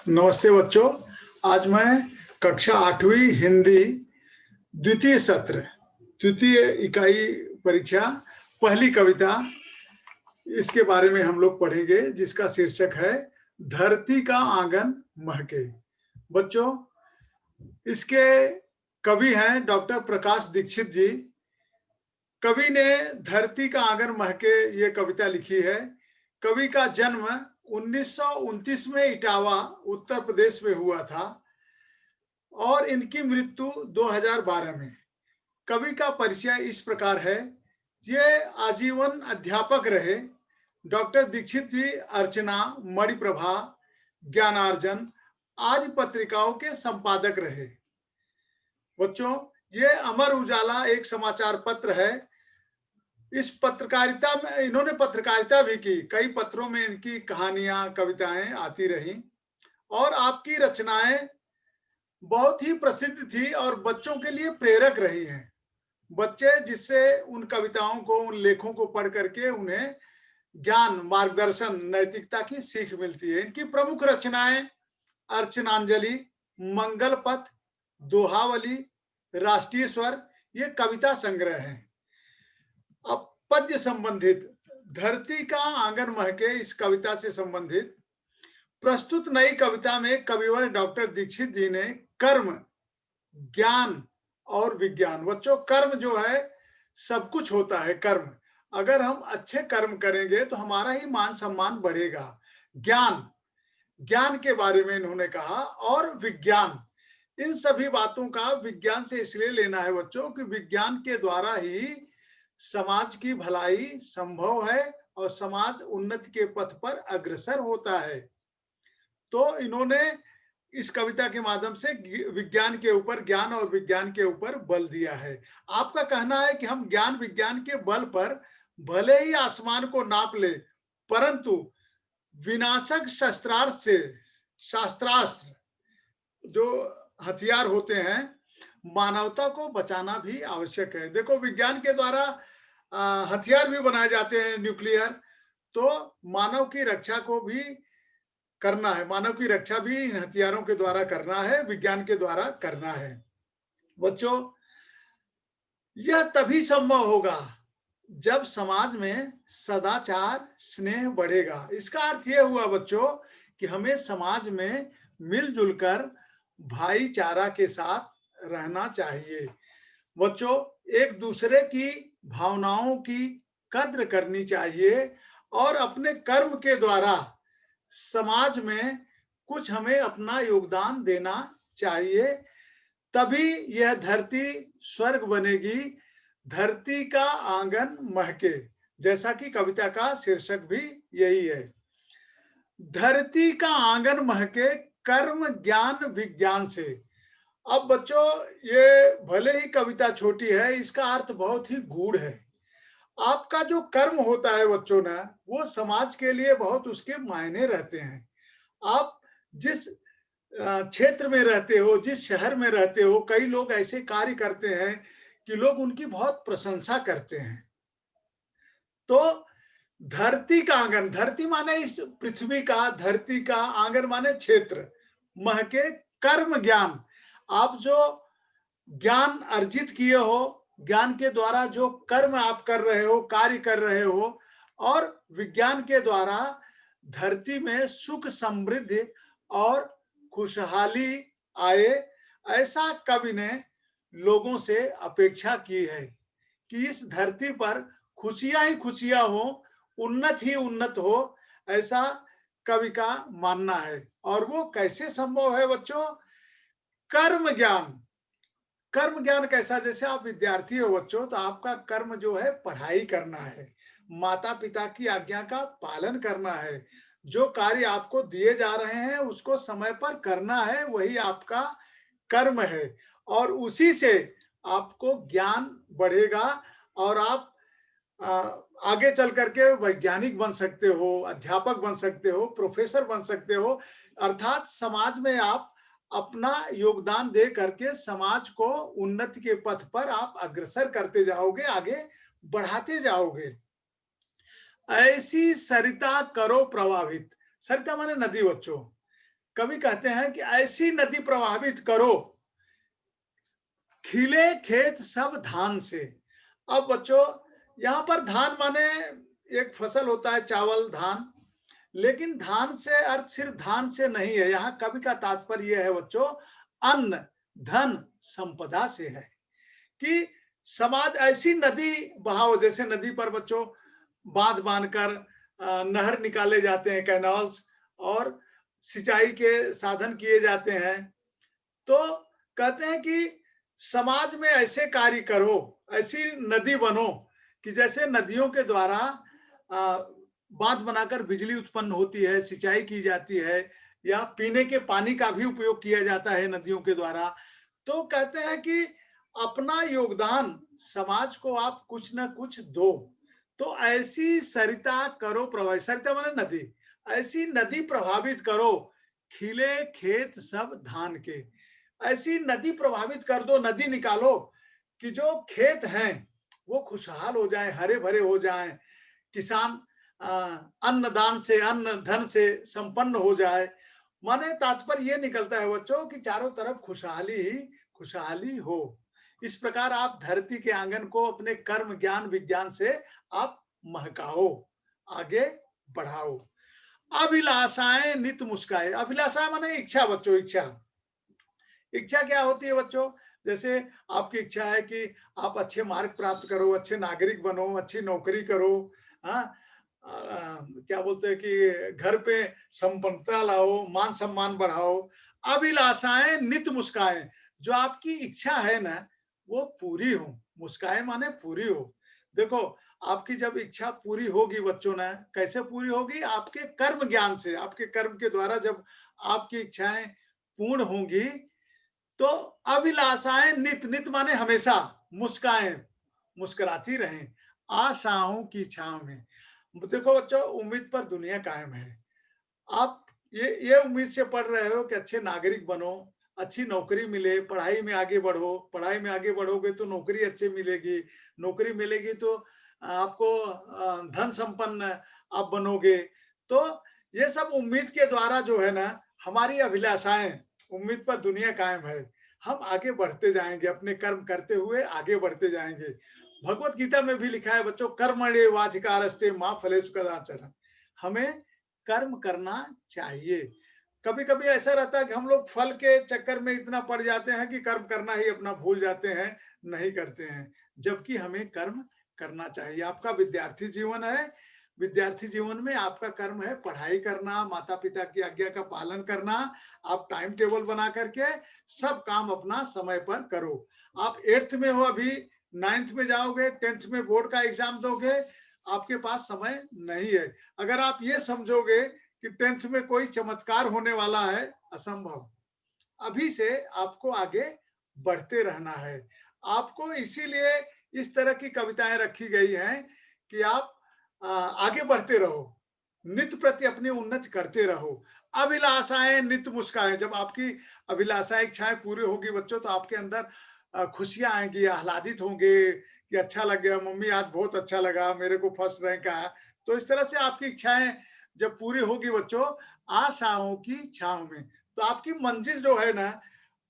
नमस्ते बच्चों। आज मैं कक्षा 8वीं हिंदी द्वितीय सत्र द्वितीय इकाई परीक्षा पहली कविता इसके बारे में हम लोग पढ़ेंगे, जिसका शीर्षक है धरती का आंगन महके। बच्चों, इसके कवि हैं डॉक्टर प्रकाश दीक्षित जी। कवि ने धरती का आंगन महके ये कविता लिखी है। कवि का जन्म 1929 में इटावा उत्तर प्रदेश में हुआ था और इनकी मृत्यु 2012 में। कवि का परिचय इस प्रकार है। ये आजीवन अध्यापक रहे। डॉक्टर दीक्षित जी अर्चना, मणिप्रभा, ज्ञानार्जन आदि पत्रिकाओं के संपादक रहे। बच्चों, ये अमर उजाला एक समाचार पत्र है। इस पत्रकारिता में इन्होंने पत्रकारिता भी की। कई पत्रों में इनकी कहानियां, कविताएं आती रही और आपकी रचनाएं बहुत ही प्रसिद्ध थी और बच्चों के लिए प्रेरक रही हैं। बच्चे जिससे उन कविताओं को, उन लेखों को पढ़ करके उन्हें ज्ञान, मार्गदर्शन, नैतिकता की सीख मिलती है। इनकी प्रमुख रचनाएं अर्चनांजलि, मंगल पथ, दोहावली, राष्ट्रीय स्वर ये कविता संग्रह हैं। अब पद्य संबंधित धरती का आंगन महके इस कविता से संबंधित प्रस्तुत नई कविता में कविवर डॉक्टर दीक्षित जी ने कर्म, ज्ञान और विज्ञान। बच्चों, कर्म जो है सब कुछ होता है। कर्म, अगर हम अच्छे कर्म करेंगे तो हमारा ही मान सम्मान बढ़ेगा। ज्ञान, ज्ञान के बारे में इन्होंने कहा और विज्ञान। इन सभी बातों का विज्ञान से इसलिए लेना है बच्चों कि विज्ञान के द्वारा ही समाज की भलाई संभव है और समाज उन्नति के पथ पर अग्रसर होता है। तो इन्होंने इस कविता के माध्यम से विज्ञान के ऊपर, ज्ञान और विज्ञान के ऊपर बल दिया है। आपका कहना है कि हम ज्ञान विज्ञान के बल पर भले ही आसमान को नाप ले, परंतु विनाशक शास्त्रास्त्र जो हथियार होते हैं, मानवता को बचाना भी आवश्यक है। देखो, विज्ञान के द्वारा हथियार भी बनाए जाते हैं, न्यूक्लियर। तो मानव की रक्षा को भी करना है, मानव की रक्षा भी इन हथियारों के द्वारा करना है, विज्ञान के द्वारा करना है। बच्चों, यह तभी संभव होगा जब समाज में सदाचार, स्नेह बढ़ेगा। इसका अर्थ यह हुआ बच्चों कि हमें समाज में मिलजुल कर भाईचारा के साथ रहना चाहिए। बच्चों, एक दूसरे की भावनाओं की कद्र करनी चाहिए और अपने कर्म के द्वारा समाज में कुछ हमें अपना योगदान देना चाहिए। तभी यह धरती स्वर्ग बनेगी। धरती का आंगन महके, जैसा कि कविता का शीर्षक भी यही है। धरती का आंगन महके कर्म, ज्ञान, विज्ञान से। अब बच्चों, ये भले ही कविता छोटी है, इसका अर्थ बहुत ही गूढ़ है। आपका जो कर्म होता है बच्चों ना, वो समाज के लिए बहुत उसके मायने रहते हैं। आप जिस क्षेत्र में रहते हो, जिस शहर में रहते हो, कई लोग ऐसे कार्य करते हैं कि लोग उनकी बहुत प्रशंसा करते हैं। तो धरती का आंगन, धरती माने इस पृथ्वी का, धरती का आंगन माने क्षेत्र, महके कर्म, ज्ञान। आप जो ज्ञान अर्जित किए हो, ज्ञान के द्वारा जो कर्म आप कर रहे हो, कार्य कर रहे हो, और विज्ञान के द्वारा धरती में सुख, समृद्धि और खुशहाली आए, ऐसा कवि ने लोगों से अपेक्षा की है कि इस धरती पर खुशियां ही खुशियां हो, उन्नत ही उन्नत हो, ऐसा कवि का मानना है। और वो कैसे संभव है बच्चों? कर्म ज्ञान। कर्म ज्ञान कैसा? जैसे आप विद्यार्थी हो बच्चों, तो आपका कर्म जो है पढ़ाई करना है, माता पिता की आज्ञा का पालन करना है, जो कार्य आपको दिए जा रहे हैं उसको समय पर करना है, वही आपका कर्म है। और उसी से आपको ज्ञान बढ़ेगा और आप आगे चल करके वैज्ञानिक बन सकते हो, अध्यापक बन सकते हो, प्रोफेसर बन सकते हो। अर्थात समाज में आप अपना योगदान दे करके समाज को उन्नति के पथ पर आप अग्रसर करते जाओगे, आगे बढ़ाते जाओगे। ऐसी सरिता करो प्रवाहित। सरिता माने नदी बच्चों। कवि कहते हैं कि ऐसी नदी प्रवाहित करो, खिले खेत सब धान से। अब बच्चों, यहाँ पर धान माने एक फसल होता है, चावल, धान। लेकिन धान से अर्थ सिर्फ धान से नहीं है, यहाँ कवि का तात्पर्य यह है बच्चों, अन्न, धन, संपदा से है। कि समाज ऐसी नदी बहाओ, जैसे नदी पर बच्चों बांध बांधकर नहर निकाले जाते हैं, कैनाल्स, और सिंचाई के साधन किए जाते हैं। तो कहते हैं कि समाज में ऐसे कार्य करो, ऐसी नदी बनो कि जैसे नदियों के द्वारा बांध बनाकर बिजली उत्पन्न होती है, सिंचाई की जाती है, या पीने के पानी का भी उपयोग किया जाता है नदियों के द्वारा। तो कहते हैं कि अपना योगदान समाज को आप कुछ ना कुछ दो। तो ऐसी सरिता करो प्रवाहित, सरिता माने नदी, ऐसी नदी प्रभावित करो, खिले खेत सब धान के। ऐसी नदी प्रभावित कर दो, नदी निकालो कि जो खेत हैं वो खुशहाल हो जाएं, हरे भरे हो जाएं, किसान अन्नदान से, अन्न धन से संपन्न हो जाए। माने तात्पर्य ये निकलता है बच्चों कि चारों तरफ खुशहाली ही खुशहाली हो। इस प्रकार आप धरती के आंगन को अपने कर्म, ज्ञान, विज्ञान से आप महकाओ, आगे बढ़ाओ। अभिलाषाएं नित मुस्काए। अभिलाषा माने इच्छा बच्चों, इच्छा। इच्छा क्या होती है बच्चों? जैसे आपकी इच्छा है कि आप अच्छे मार्क प्राप्त करो, अच्छे नागरिक बनो, अच्छी नौकरी करो, हाँ, क्या बोलते हैं कि घर पे संपन्नता लाओ, मान सम्मान बढ़ाओ। अभिलाषाएं नित मुस्काएं। जो आपकी इच्छा है ना, वो पूरी हो। मुस्काए माने पूरी हो। देखो, आपकी जब इच्छा पूरी होगी बच्चों ना, कैसे पूरी होगी? आपके कर्म ज्ञान से, आपके कर्म के द्वारा जब आपकी इच्छाएं पूर्ण होंगी, तो अभिलाषाएं नित, नित माने हमेशा, मुस्काएं, मुस्कुराती रहें आशाओं की छांव में। देखो बच्चों, उम्मीद पर दुनिया कायम है। आप ये उम्मीद से पढ़ रहे हो कि अच्छे नागरिक बनो, अच्छी नौकरी मिले, पढ़ाई में आगे बढ़ो, पढ़ाई में आगे बढ़ोगे तो नौकरी अच्छी मिलेगी, नौकरी मिलेगी तो आपको धन संपन्न आप बनोगे। तो ये सब उम्मीद के द्वारा जो है ना, हमारी अभिलाषाएं, उम्मीद पर दुनिया कायम है। हम आगे बढ़ते जाएंगे, अपने कर्म करते हुए आगे बढ़ते जाएंगे। भगवत गीता में भी लिखा है बच्चों, कर्मण्ये वाधिकारस्ते मां फलेषु कदाचन। हमें कर्म करना चाहिए। कभी-कभी ऐसा रहता है कि हम लोग फल के चक्कर में इतना पड़ जाते हैं कि कर्म करना ही अपना भूल जाते हैं, नहीं करते हैं। जबकि हमें कर्म करना चाहिए। आपका विद्यार्थी जीवन है, विद्यार्थी जीवन में आपका कर्म है पढ़ाई करना, माता-पिता की आज्ञा का पालन करना। आप टाइम टेबल बना करके सब काम अपना समय पर करो। आप 8th में हो अभी, 9th में जाओगे, 10th में बोर्ड का एग्जाम दोगे, आपके पास समय नहीं है। अगर आप ये समझोगे कि 10th में कोई चमत्कार होने वाला है, असंभव। अभी से आपको आगे बढ़ते रहना है। आपको इसीलिए इस तरह की कविताएं रखी गई हैं कि आप आगे बढ़ते रहो, नित्य प्रति अपनी उन्नति करते रहो। अभिलाषाएं नित्य मुस्काएं। जब आपकी अभिलाषाएं, इच्छाएं पूरी होगी बच्चों, तो आपके अंदर खुशियां आएंगी, आह्लादित होंगे कि अच्छा लग गया मम्मी, आज बहुत अच्छा लगा, मेरे को फर्स्ट रैंक आया। तो इस तरह से आपकी इच्छाएं जब पूरी होगी बच्चों, आशाओं की छांव में, तो आपकी मंजिल जो है ना,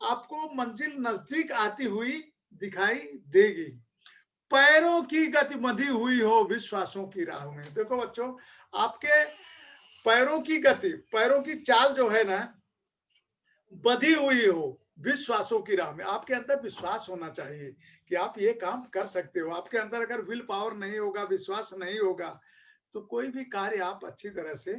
आपको मंजिल नजदीक आती हुई दिखाई देगी। पैरों की गति बंधी हुई हो विश्वासों की राह में। देखो बच्चों, आपके पैरों की गति, पैरों की चाल जो है ना, बंधी हुई हो विश्वासों की राह में। आपके अंदर विश्वास होना चाहिए कि आप ये काम कर सकते हो। आपके अंदर अगर विल पावर नहीं होगा, विश्वास नहीं होगा, तो कोई भी कार्य आप अच्छी तरह से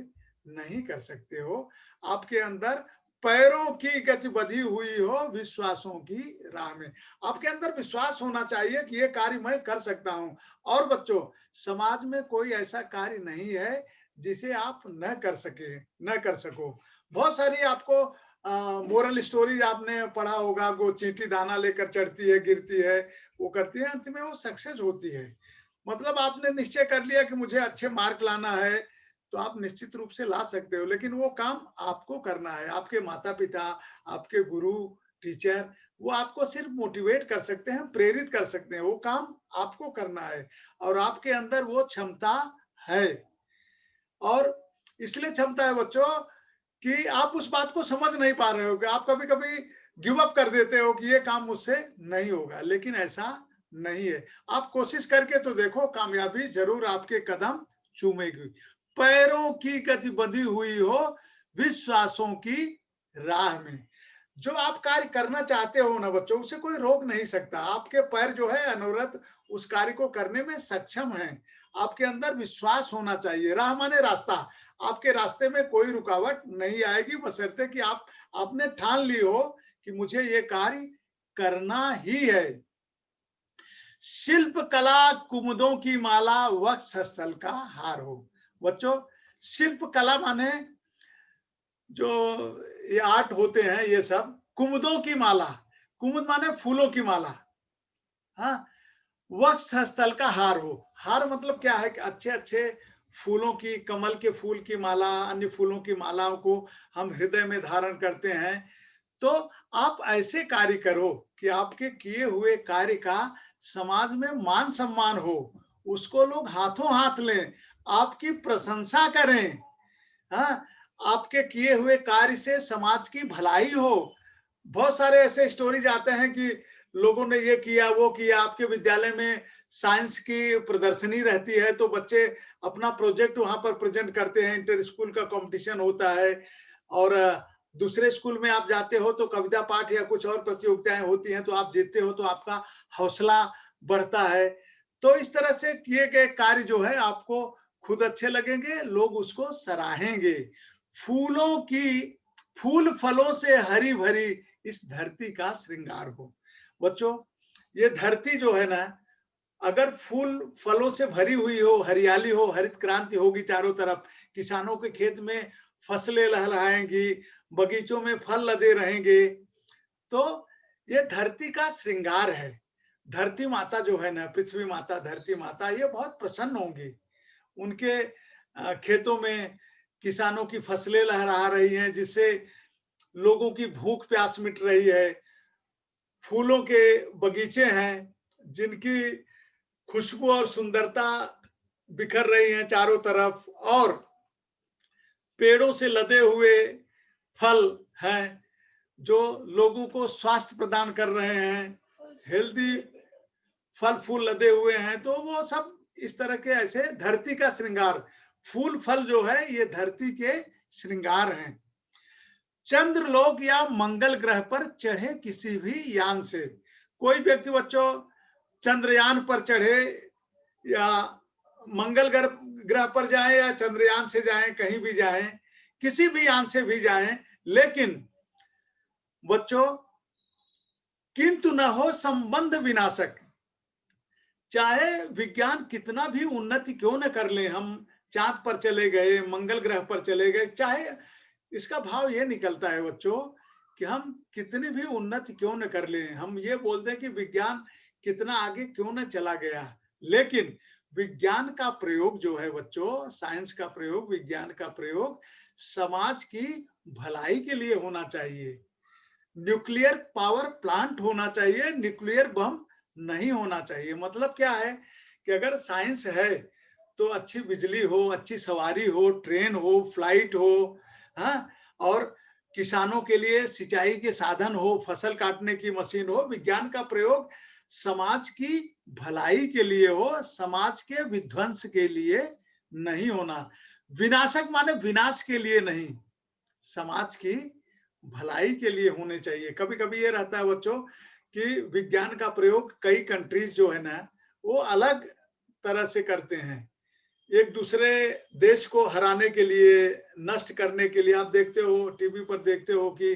नहीं कर सकते हो। आपके अंदर पैरों की गति बंधी हुई हो विश्वासों की राह में। आपके अंदर विश्वास होना चाहिए कि ये कार्य मैं कर सकता हूं। और बच्चों, समाज में कोई ऐसा कार्य नहीं है जिसे आप न कर सके, न कर सको। बहुत सारी आपको मोरल स्टोरीज आपने पढ़ा होगा, वो चींटी दाना लेकर चढ़ती है, गिरती है, वो करती है, अंत में वो सक्सेस होती है। मतलब आपने निश्चय कर लिया कि मुझे अच्छे मार्क लाना है, तो आप निश्चित रूप से ला सकते हो, लेकिन वो काम आपको करना है। आपके माता-पिता, आपके गुरु, टीचर, वो आपको सिर्फ मोटिवेट कर सकते हैं, प्रेरित कर सकते हैं, वो काम आपको करना है। और आपके अंदर वो क्षमता है। और इसलिए क्षमता है बच्चों कि आप उस बात को समझ नहीं पा रहे हो, कि आप कभी कभी गिव अप कर देते हो कि ये काम मुझसे नहीं होगा, लेकिन ऐसा नहीं है। आप कोशिश करके तो देखो, कामयाबी जरूर आपके कदम चूमेगी। पैरों की गति बंधी हुई हो विश्वासों की राह में। जो आप कार्य करना चाहते हो ना बच्चों, उसे कोई रोक नहीं सकता। आपके पैर जो है अनवरत उस कार्य को करने में सक्षम हैं। आपके अंदर विश्वास होना चाहिए। राह माने रास्ता। आपके रास्ते में कोई रुकावट नहीं आएगी, बशर्ते कि आपने ठान ली हो कि मुझे ये कार्य करना ही है। शिल्प कला कुमुदों की माला वक्ष स्थल का हार हो। बच्चों, शिल्प कला माने जो ये आर्ट होते हैं, ये सब कुमुदों की माला। कुमुद माने फूलों की माला। हाँ, वक्ष स्थल का हार हो। हार मतलब क्या है कि अच्छे अच्छे फूलों की, कमल के फूल की माला, अन्य फूलों की मालाओं को हम हृदय में धारण करते हैं। तो आप ऐसे कार्य करो कि आपके किए हुए कार्य का समाज में मान सम्मान हो, उसको लोग हाथों हाथ लें, आपकी प्रशंसा करें। हाँ, आपके किए हुए कार्य से समाज की भलाई हो। बहुत सारे ऐसे स्टोरीज आते हैं कि लोगों ने ये किया वो किया। आपके विद्यालय में साइंस की प्रदर्शनी रहती है, तो बच्चे अपना प्रोजेक्ट वहां पर प्रेजेंट करते हैं, इंटर स्कूल का कंपटीशन होता है। और दूसरे स्कूल में आप जाते हो तो कविता पाठ या कुछ और प्रतियोगिताएं होती हैं, तो आप जीतते हो तो आपका हौसला बढ़ता है। तो इस तरह से किए गए कार्य जो है आपको खुद अच्छे लगेंगे, लोग उसको सराहेंगे। फूलों की, फूल फलों से हरी भरी इस धरती का श्रृंगार हो। बच्चों, ये धरती जो है ना, अगर फूल फलों से भरी हुई हो, हरियाली हो, हरित क्रांति होगी चारों तरफ, किसानों के खेत में फसलें लहलहाएंगी, बगीचों में फल लदे रहेंगे, तो ये धरती का श्रृंगार है। धरती माता जो है ना, पृथ्वी माता, धरती माता, ये बहुत प्रसन्न होंगी। उनके खेतों में किसानों की फसलें लहरा रही हैं, जिससे लोगों की भूख प्यास मिट रही है। फूलों के बगीचे हैं जिनकी खुशबू और सुंदरता बिखर रही है चारों तरफ, और पेड़ों से लदे हुए फल हैं जो लोगों को स्वास्थ्य प्रदान कर रहे हैं। हेल्दी फल फूल लदे हुए हैं, तो वो सब इस तरह के ऐसे धरती का श्रृंगार। फूल फल जो है ये धरती के श्रृंगार हैं। चंद्रलोक या मंगल ग्रह पर चढ़े किसी भी यान से। कोई व्यक्ति बच्चों चंद्रयान पर चढ़े या मंगल ग्रह पर जाए या चंद्रयान से जाएं, कहीं भी जाएं, किसी भी यान से भी जाएं, लेकिन बच्चों किंतु न हो संबंध विनाशक। चाहे विज्ञान कितना भी उन्नति क्यों न कर ले, हम चांद पर चले गए, मंगल ग्रह पर चले गए, चाहे इसका भाव ये निकलता है बच्चों कि हम कितनी भी उन्नति क्यों न कर ले, हम ये बोलते हैं कि विज्ञान कितना आगे क्यों न चला गया, लेकिन विज्ञान का प्रयोग जो है बच्चों, साइंस का प्रयोग, विज्ञान का प्रयोग समाज की भलाई के लिए होना चाहिए। न्यूक्लियर पावर प्लांट होना चाहिए, न्यूक्लियर बम नहीं होना चाहिए। मतलब क्या है कि अगर साइंस है तो अच्छी बिजली हो, अच्छी सवारी हो, ट्रेन हो, फ्लाइट हो, हाँ, और किसानों के लिए सिंचाई के साधन हो, फसल काटने की मशीन हो। विज्ञान का प्रयोग समाज की भलाई के लिए हो, समाज के विध्वंस के लिए नहीं होना। विनाशक माने विनाश के लिए नहीं, समाज की भलाई के लिए होने चाहिए। कभी कभी ये रहता है बच्चों कि विज्ञान का प्रयोग कई कंट्रीज जो है ना, वो अलग तरह से करते हैं, एक दूसरे देश को हराने के लिए, नष्ट करने के लिए। आप देखते हो, टीवी पर देखते हो कि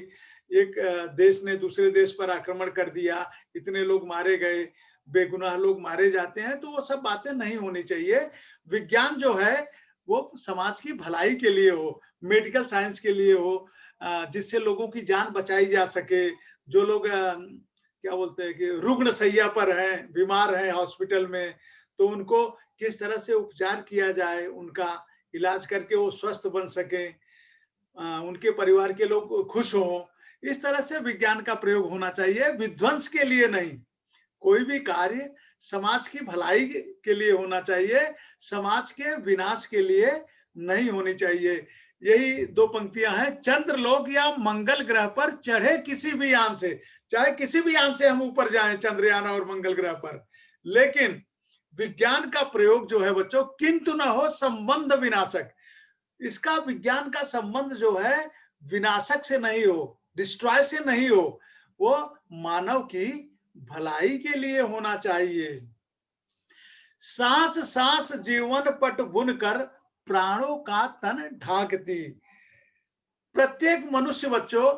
एक देश ने दूसरे देश पर आक्रमण कर दिया, इतने लोग मारे गए, बेगुनाह लोग मारे जाते हैं। तो वो सब बातें नहीं होनी चाहिए। विज्ञान जो है वो समाज की भलाई के लिए हो, मेडिकल साइंस के लिए हो, जिससे लोगों की जान बचाई जा सके। जो लोग क्या बोलते हैं कि रुग्ण शैया पर हैं, बीमार हैं हॉस्पिटल में, तो उनको किस तरह से उपचार किया जाए, उनका इलाज करके वो स्वस्थ बन सके, उनके परिवार के लोग खुश हों। इस तरह से विज्ञान का प्रयोग होना चाहिए, विध्वंस के लिए नहीं। कोई भी कार्य समाज की भलाई के लिए होना चाहिए, समाज के विनाश के लिए नहीं होनी चाहिए। यही दो पंक्तियां हैं। चंद्रलोक या मंगल ग्रह पर चढ़े किसी भी यान से, चाहे किसी भी यान से हम ऊपर जाएं चंद्रयान और मंगल ग्रह पर, लेकिन विज्ञान का प्रयोग जो है बच्चों, किंतु न हो संबंध विनाशक। इसका विज्ञान का संबंध जो है विनाशक से नहीं हो, डिस्ट्रॉय से नहीं हो, वो मानव की भलाई के लिए होना चाहिए। सांस सांस जीवन पट बुनकर प्राणों का तन ढांकती। प्रत्येक मनुष्य बच्चों,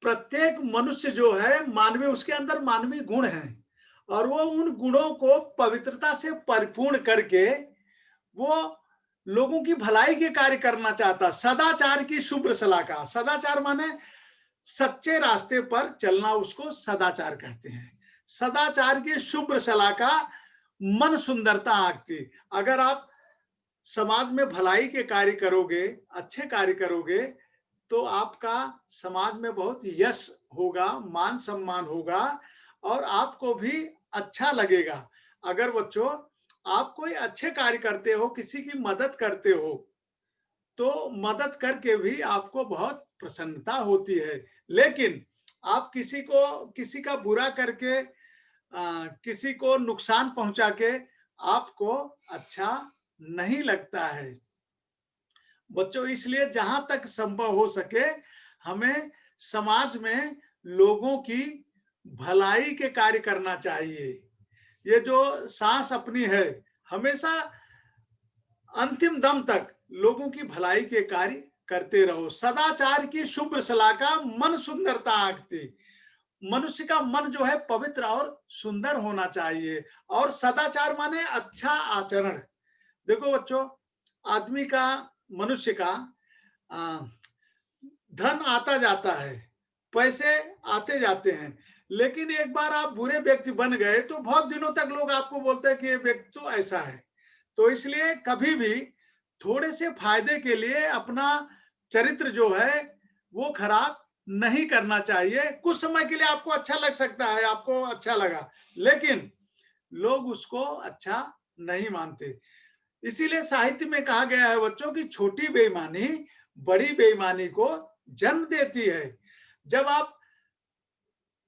प्रत्येक मनुष्य जो है मानवीय, उसके अंदर मानवीय गुण हैं और वो उन गुणों को पवित्रता से परिपूर्ण करके वो लोगों की भलाई के कार्य करना चाहता। सदाचार की शुभ्र शलाका, सदाचार माने सच्चे रास्ते पर चलना, उसको सदाचार कहते हैं। सदाचार की शुभ्र शलाका मन सुंदरता आंकती। अगर आप समाज में भलाई के कार्य करोगे, अच्छे कार्य करोगे, तो आपका समाज में बहुत यश होगा, मान सम्मान होगा और आपको भी अच्छा लगेगा। अगर बच्चों आप कोई अच्छे कार्य करते हो, किसी की मदद करते हो, तो मदद करके भी आपको बहुत प्रसन्नता होती है। लेकिन आप किसी का बुरा करके, किसी को नुकसान पहुंचा के आपको अच्छा नहीं लगता है बच्चों। इसलिए जहां तक संभव हो सके हमें समाज में लोगों की भलाई के कार्य करना चाहिए। ये जो सांस अपनी है, हमेशा अंतिम दम तक लोगों की भलाई के कार्य करते रहो। सदाचार की शुभ्र शलाका मन सुंदरता आंकती। मनुष्य का मन जो है पवित्र और सुंदर होना चाहिए। और सदाचार माने अच्छा आचरण। देखो बच्चों, आदमी का, मनुष्य का धन आता जाता है, पैसे आते जाते हैं, लेकिन एक बार आप बुरे व्यक्ति बन गए तो बहुत दिनों तक लोग आपको बोलते हैं कि ये व्यक्ति तो ऐसा है। तो इसलिए कभी भी थोड़े से फायदे के लिए अपना चरित्र जो है वो खराब नहीं करना चाहिए। कुछ समय के लिए आपको अच्छा लग सकता है, आपको अच्छा लगा, लेकिन लोग उसको अच्छा नहीं मानते। इसीलिए साहित्य में कहा गया है बच्चों की छोटी बेईमानी बड़ी बेईमानी को जन्म देती है। जब आप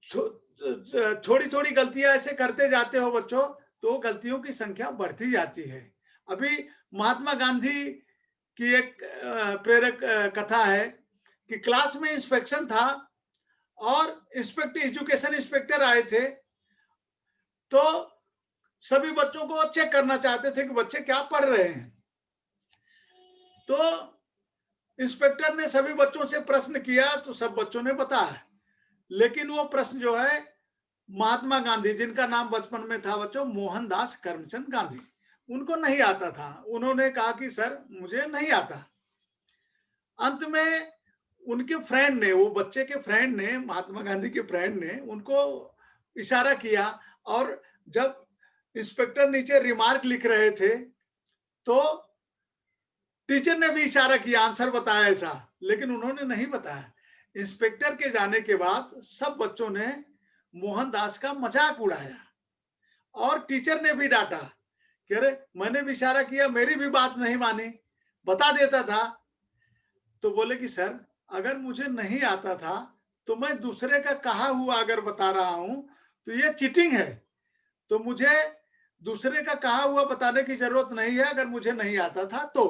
थोड़ी थोड़ी गलतियां ऐसे करते जाते हो बच्चों, तो गलतियों की संख्या बढ़ती जाती है। अभी महात्मा गांधी की एक प्रेरक कथा है कि क्लास में इंस्पेक्शन था और इंस्पेक्टर, एजुकेशन इंस्पेक्टर आए थे, तो सभी बच्चों को चेक करना चाहते थे कि बच्चे क्या पढ़ रहे हैं। तो इंस्पेक्टर ने सभी बच्चों से प्रश्न किया तो सब बच्चों ने बताया, लेकिन वो प्रश्न जो है महात्मा गांधी, जिनका नाम बचपन में था बच्चों मोहनदास करमचंद गांधी, उनको नहीं आता था। उन्होंने कहा कि सर मुझे नहीं आता। अंत में उनके फ्रेंड ने, वो बच्चे के फ्रेंड ने, महात्मा गांधी के फ्रेंड ने उनको इशारा किया और जब इंस्पेक्टर नीचे रिमार्क लिख रहे थे तो टीचर ने भी इशारा किया, आंसर बताया ऐसा, लेकिन उन्होंने नहीं बताया। इंस्पेक्टर के जाने के बाद सब बच्चों ने मोहनदास का मजाक उड़ाया और टीचर ने भी डांटा कि अरे मैंने भी इशारा किया, मेरी भी बात नहीं मानी, बता देता था। तो बोले कि सर अगर मुझे नहीं आता था तो मैं दूसरे का कहा हुआ अगर बता रहा हूं तो ये चीटिंग है। तो मुझे दूसरे का कहा हुआ बताने की जरूरत नहीं है। अगर मुझे नहीं आता था तो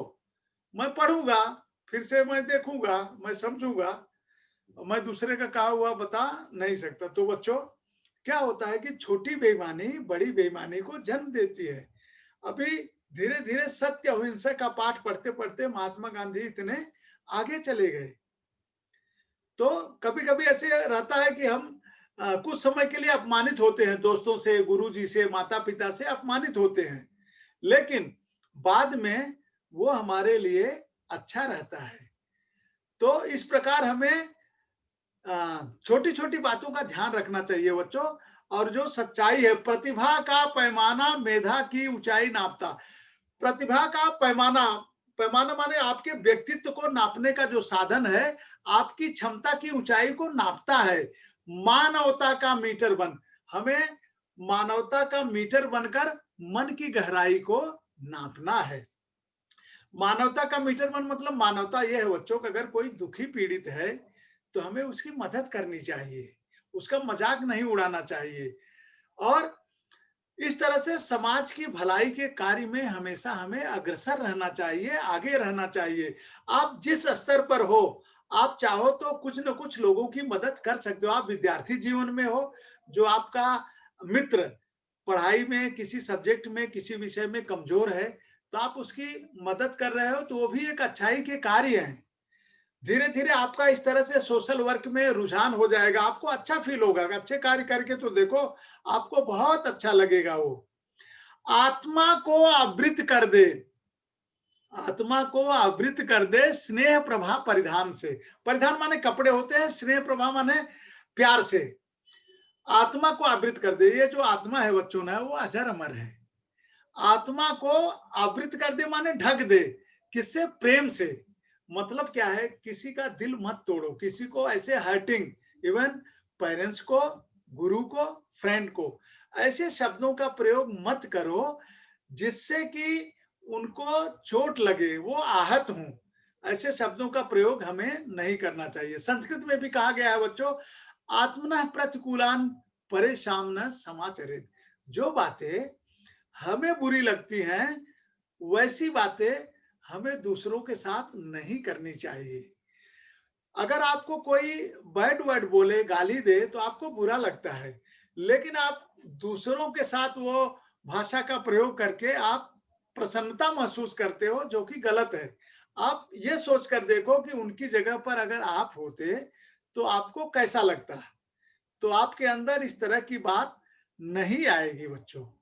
मैं पढ़ूंगा, फिर से मैं देखूंगा, मैं समझूंगा, मैं दूसरे का कहा हुआ बता नहीं सकता। तो बच्चों क्या होता है कि छोटी बेईमानी बड़ी बेईमानी को जन्म देती है। अभी धीरे धीरे सत्य अहिंसा का पाठ पढ़ते पढ़ते महात्मा गांधी इतने आगे चले गए। तो कभी कभी ऐसे रहता है कि हम कुछ समय के लिए अपमानित होते हैं, दोस्तों से, गुरुजी से, माता पिता से अपमानित होते हैं, लेकिन बाद में वो हमारे लिए अच्छा रहता है। तो इस प्रकार हमें छोटी छोटी बातों का ध्यान रखना चाहिए बच्चों। और जो सच्चाई है, प्रतिभा का पैमाना मेधा की ऊंचाई नापता। प्रतिभा का पैमाना, पैमाना माने आपके व्यक्तित्व को नापने का जो साधन है, आपकी क्षमता की ऊंचाई को नापता है। मानवता का मीटर बन, हमें मानवता का मीटर बनकर मन की गहराई को नापना है। मानवता का मीटर मन मतलब मानवता ये है बच्चों कि अगर कोई दुखी पीड़ित है तो हमें उसकी मदद करनी चाहिए, उसका मजाक नहीं उड़ाना चाहिए और इस तरह से समाज की भलाई के कार्य में हमेशा हमें अग्रसर रहना चाहिए, आगे रहना चाहिए। आप जिस स्तर पर हो, आप चाहो तो कुछ न कुछ लोगों की मदद कर सकते हो। आप विद्यार्थी जीवन में हो, जो आपका मित्र पढ़ाई में किसी सब्जेक्ट में, किसी विषय में कमजोर है, तो आप उसकी मदद कर रहे हो, तो वो भी एक अच्छाई के कार्य हैं। धीरे-धीरे आपका इस तरह से सोशल वर्क में रुझान हो जाएगा, आपको अच्छा फ़ील होगा, अच्छे कार्य करके तो देखो, आपको बहुत अच्छा लगेगा वो। आत्मा को आवृत कर दे, आत्मा को आवृत कर दे स्नेह प्रभा परिधान से। परिधान माने कपड़े होते हैं, स्नेह प्रभा माने प्यार से। आत्मा को आवृत कर दे, ये जो आत्मा है बच्चों ना, वो अजर अमर है। आत्मा को आवृत कर दे माने ढक दे, किससे? प्रेम से। मतलब क्या है? किसी का दिल मत तोड़ो, किसी को ऐसे हर्टिंग, इवन पेरेंट्स को, गुरु को, फ्रेंड को ऐसे शब्दों का प्रयोग मत करो जिससे कि उनको चोट लगे, वो आहत हों। ऐसे शब्दों का प्रयोग हमें नहीं करना चाहिए। संस्कृत में भी कहा गया है बच्चों, आत्मनः प्रतिकूलान परेशान न समाचरेत। जो बातें हमें बुरी लगती हैं, वैसी बातें हमें दूसरों के साथ नहीं करनी चाहिए। अगर आपको कोई बैड वर्ड बोले, गाली दे, तो आपको बुरा लगता है, लेकिन आप दूसरों के साथ वो भाषा का प्रयोग करके आप प्रसन्नता महसूस करते हो, जो कि गलत है। आप ये सोच कर देखो कि उनकी जगह पर अगर आप होते, तो आपको कैसा लगता? तो आपके अंदर इस तरह की बात नहीं आएगी बच्चों।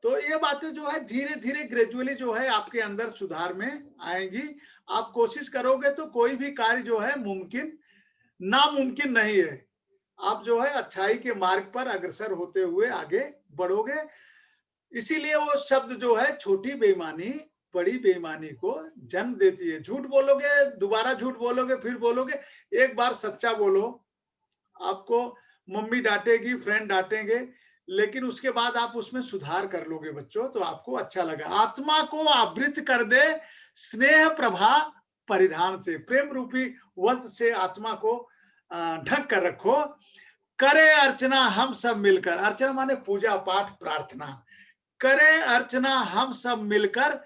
तो ये बातें जो है धीरे-धीरे ग्रेजुअली जो है आपके अंदर सुधार में आएँगी। आप कोशिश करोगे तो कोई भी कार्य जो है मुमकिन नामुमकिन नहीं है। आप जो है अच्छाई के मार्ग पर अग्रसर होते हुए आगे बढ़ोगे। इसीलिए वो शब्द जो है छोटी बेईमानी बड़ी बेईमानी को जन्म देती है। झूठ बोलोगे, दोबारा झूठ बोलोगे, फिर बोलोगे, एक बार सच्चा बोलो। आपको मम्मी डांटेगी, फ्रेंड डांटेंगे, लेकिन उसके बाद आप उसमें सुधार कर लोगे बच्चों, तो आपको अच्छा लगा। आत्मा को आवृत कर दे स्नेह प्रभा परिधान से, प्रेम रूपी वस्त्र से आत्मा को ढक कर रखो। करे अर्चना हम सब मिलकर, अर्चना माने पूजा पाठ प्रार्थना। करे अर्चना हम सब मिलकर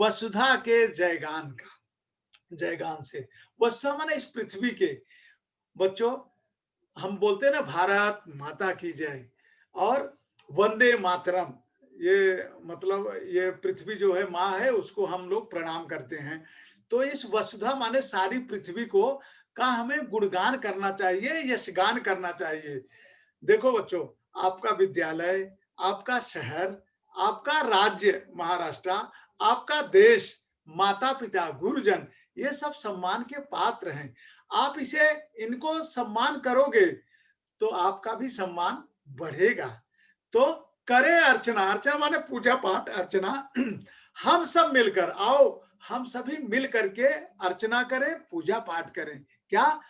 वसुधा के जयगान का, जयगान से। वसुधा माने इस पृथ्वी के। बच्चों, हम बोलते हैं ना भारत माता की जय और वंदे मातरम, ये मतलब ये पृथ्वी जो है माँ है, उसको हम लोग प्रणाम करते हैं। तो इस वसुधा माने सारी पृथ्वी को का हमें गुणगान करना चाहिए, यशगान करना चाहिए। देखो बच्चों, आपका विद्यालय, आपका शहर, आपका राज्य महाराष्ट्र, आपका देश, माता-पिता, गुरुजन, ये सब सम्मान के पात्र हैं। आप इसे इनको सम्मान करोगे, तो आपका भी सम्मान बढ़ेगा। तो करें अर्चना, अर्चना माने पूजा पाठ, अर्चना। हम सब मिलकर आओ, हम सभी मिल करके अर्चना करें, पूजा पाठ करें। क्या?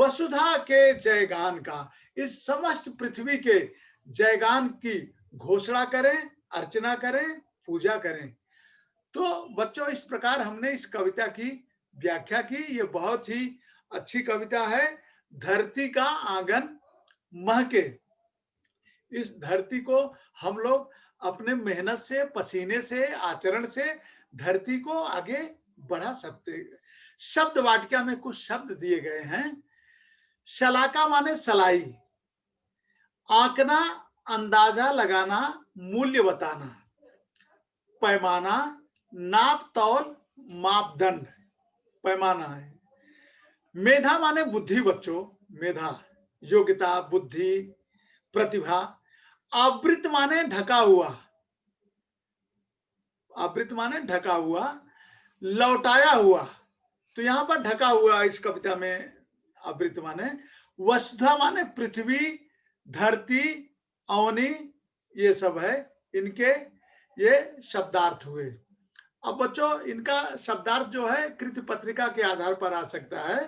वसुधा के जयगान का, इस समस्त पृथ्वी के जयगान की घोषणा करें, अर्चना करें, पूजा करें। तो बच्चों, इस प्रकार हमने इस कविता की व्याख्या की। ये बहुत ही अच्छी कविता है। धरती का आंगन महके, इस धरती को हम लोग अपने मेहनत से, पसीने से, आचरण से धरती को आगे बढ़ा सकते। शब्द वाटिका में कुछ शब्द दिए गए हैं। शलाका माने सलाई, आंकना, अंदाजा लगाना, मूल्य बताना, पैमाना, नाप तौल, मापदंड, पैमाना है। मेधा माने बुद्धि बच्चों, मेधा, योग्यता, बुद्धि, प्रतिभा। आवृत माने ढका हुआ, आवृत माने ढका हुआ, लौटाया हुआ। तो यहां पर ढका हुआ इस कविता में आवृत माने। वसुधा माने पृथ्वी, धरती, अवनी, ये सब है। इनके ये शब्दार्थ हुए। अब बच्चों, इनका शब्दार्थ जो है कृत पत्रिका के आधार पर आ सकता है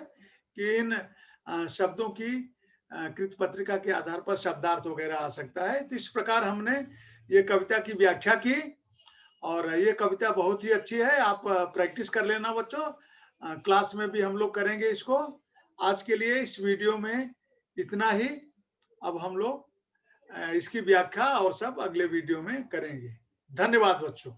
कि इन शब्दों की कृत पत्रिका के आधार पर शब्दार्थ वगैरह आ सकता है। तो इस प्रकार हमने ये कविता की व्याख्या की और ये कविता बहुत ही अच्छी है, आप प्रैक्टिस कर लेना बच्चों। क्लास में भी हम लोग करेंगे इसको। आज के लिए इस वीडियो में इतना ही। अब हम लोग इसकी व्याख्या और सब अगले वीडियो में करेंगे। धन्यवाद बच्चों।